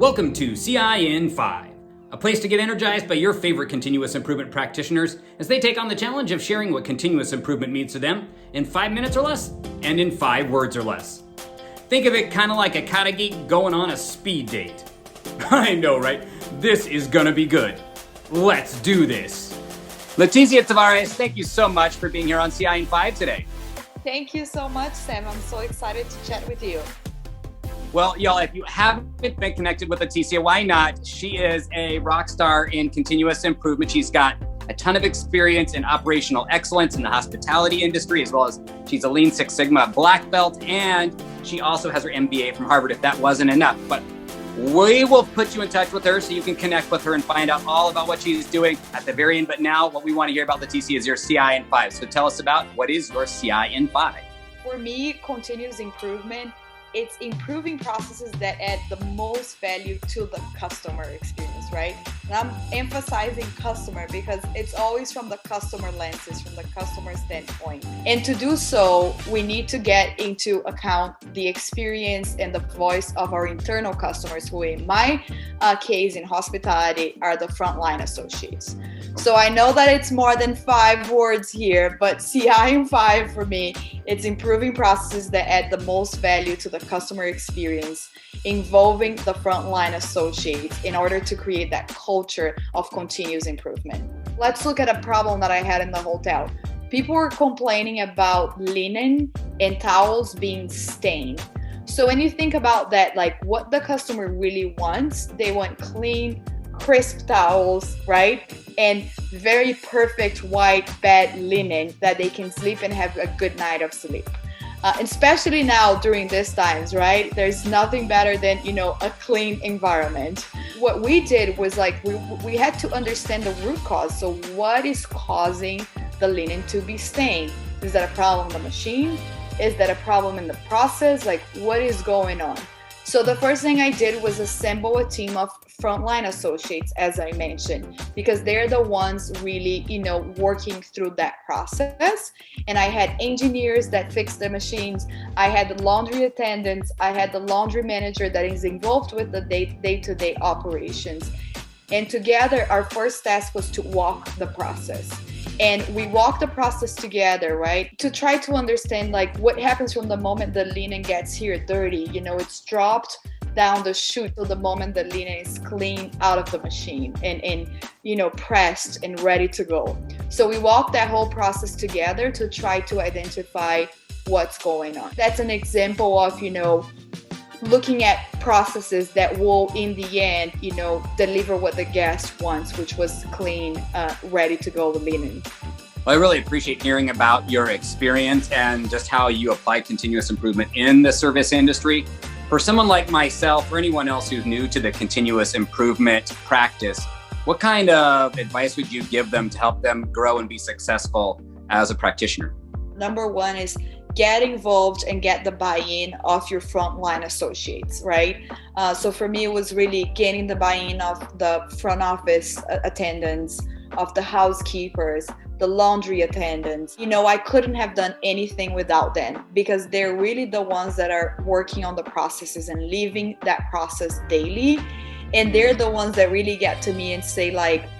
Welcome to CI in 5, a place to get energized by your favorite continuous improvement practitioners as they take on the challenge of sharing what continuous improvement means to them in 5 minutes or less and in 5 words or less. Think of it kind of like a kata geek going on a speed date. I know, right? This is gonna be good. Let's do this. Leticia, Tavares, thank you so much for being here on CI in 5 today. Thank you so much, Sam. I'm so excited to chat with you. Well, y'all, if you haven't been connected with Leticia, why not? She is a rock star in continuous improvement. She's got a ton of experience in operational excellence in the hospitality industry, as well as she's a Lean Six Sigma black belt, and she also has her MBA from Harvard, if that wasn't enough. But we will put you in touch with her so you can connect with her and find out all about what she's doing at the very end. But now what we want to hear about Leticia is your CI in 5. So tell us about what is your CI in 5? For me, continuous improvement, it's improving processes that add the most value to the customer experience, right? And I'm emphasizing customer because it's always from the customer lenses, from the customer standpoint. And to do so, we need to get into account the experience and the voice of our internal customers, who in my case in hospitality are the frontline associates. So I know that it's more than 5 words here, but CI in 5 for me, it's improving processes that add the most value to the customer experience, involving the frontline associates in order to create that culture of continuous improvement. Let's look at a problem that I had in the hotel. People were complaining about linen and towels being stained. So when you think about that, like what the customer really wants, they want clean, crisp towels, right? And very perfect white bed linen that they can sleep and have a good night of sleep. Especially now during these times, right? There's nothing better than, a clean environment. What we did was we had to understand the root cause. So what is causing the linen to be stained? Is that a problem in the machine? Is that a problem in the process? What is going on? So the first thing I did was assemble a team of frontline associates, as I mentioned, because they're the ones really, working through that process. And I had engineers that fix the machines. I had the laundry attendants. I had the laundry manager that is involved with the day-to-day operations. And together, our first task was to walk the process. And we walk the process together, right? To try to understand what happens from the moment the linen gets here dirty. It's dropped down the chute to the moment the linen is clean out of the machine and pressed and ready to go. So we walk that whole process together to try to identify what's going on. That's an example of, looking at processes that will, in the end, deliver what the guest wants, which was clean, ready to go linen. Well, I really appreciate hearing about your experience and just how you apply continuous improvement in the service industry. For someone like myself or anyone else who's new to the continuous improvement practice, what kind of advice would you give them to help them grow and be successful as a practitioner? Number one is get involved and get the buy-in of your frontline associates, right? So for me, it was really getting the buy-in of the front office attendants, of the housekeepers, the laundry attendants. I couldn't have done anything without them because they're really the ones that are working on the processes and living that process daily. And they're the ones that really get to me and say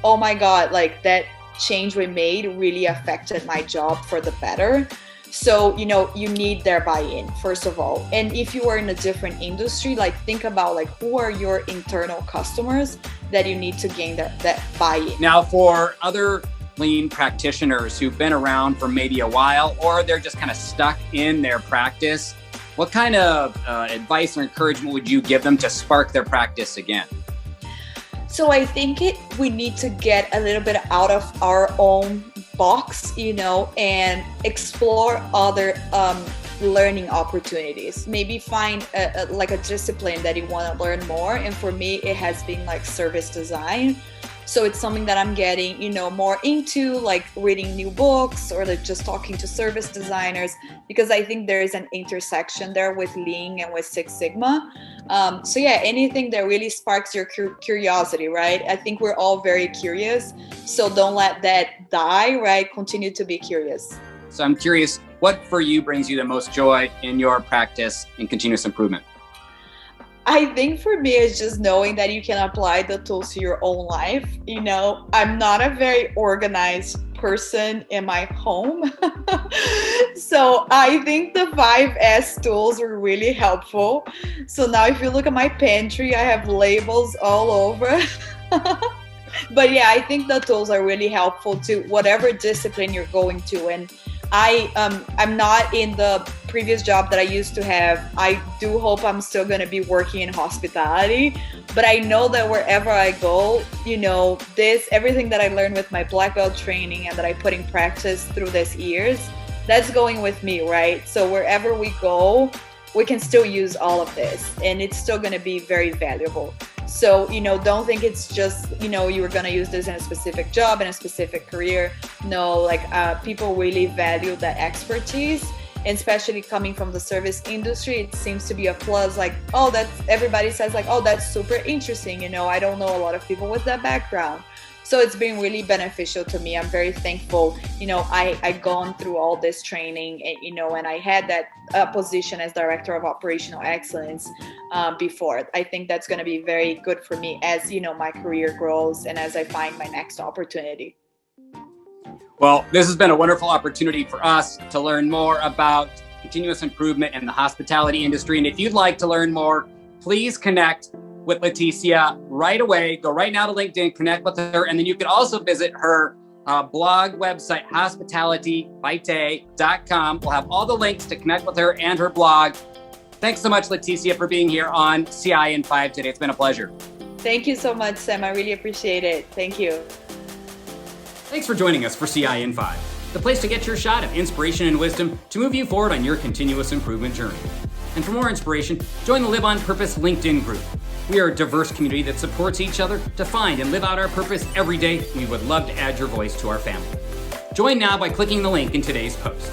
oh my God, that change we made really affected my job for the better. So, you need their buy-in, first of all. And if you are in a different industry, think about who are your internal customers that you need to gain that buy-in. Now, for other lean practitioners who've been around for maybe a while, or they're just kind of stuck in their practice, what kind of advice or encouragement would you give them to spark their practice again? So I think we need to get a little bit out of our own box, and explore other learning opportunities. Maybe find a discipline that you want to learn more. And for me, it has been service design. So it's something that I'm getting, more into, reading new books or just talking to service designers, because I think there is an intersection there with Lean and with Six Sigma. So yeah, anything that really sparks your curiosity, right? I think we're all very curious. So don't let that die, right? Continue to be curious. So I'm curious, what for you brings you the most joy in your practice in continuous improvement? I think for me, it's just knowing that you can apply the tools to your own life. I'm not a very organized person in my home. So I think the 5S tools were really helpful. So now if you look at my pantry, I have labels all over. But yeah, I think the tools are really helpful to whatever discipline you're going to. And I'm not in the previous job that I used to have. I do hope I'm still going to be working in hospitality, but I know that wherever I go, everything that I learned with my black belt training and that I put in practice through these years, that's going with me, right? So wherever we go, we can still use all of this and it's still going to be very valuable. So, don't think it's just, you were going to use this in a specific job, in a specific career. No, people really value that expertise, and especially coming from the service industry, it seems to be a plus. Everybody says oh, that's super interesting. I don't know a lot of people with that background. So it's been really beneficial to me. I'm very thankful. I gone through all this training, and I had that position as Director of Operational Excellence before. I think that's going to be very good for me as, my career grows and as I find my next opportunity. Well, this has been a wonderful opportunity for us to learn more about continuous improvement in the hospitality industry. And if you'd like to learn more, please connect with Leticia right away. Go right now to LinkedIn, connect with her, and then you can also visit her blog website, hospitalityvitae.com. We'll have all the links to connect with her and her blog. Thanks so much, Leticia, for being here on CI in 5 today. It's been a pleasure. Thank you so much, Sam. I really appreciate it. Thank you. Thanks for joining us for CI in 5, the place to get your shot of inspiration and wisdom to move you forward on your continuous improvement journey. And for more inspiration, join the Live on Purpose LinkedIn group. We are a diverse community that supports each other to find and live out our purpose every day, and we would love to add your voice to our family. Join now by clicking the link in today's post.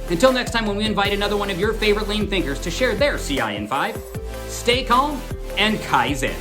Until next time, when we invite another one of your favorite lean thinkers to share their CI in 5, stay calm and Kaizen.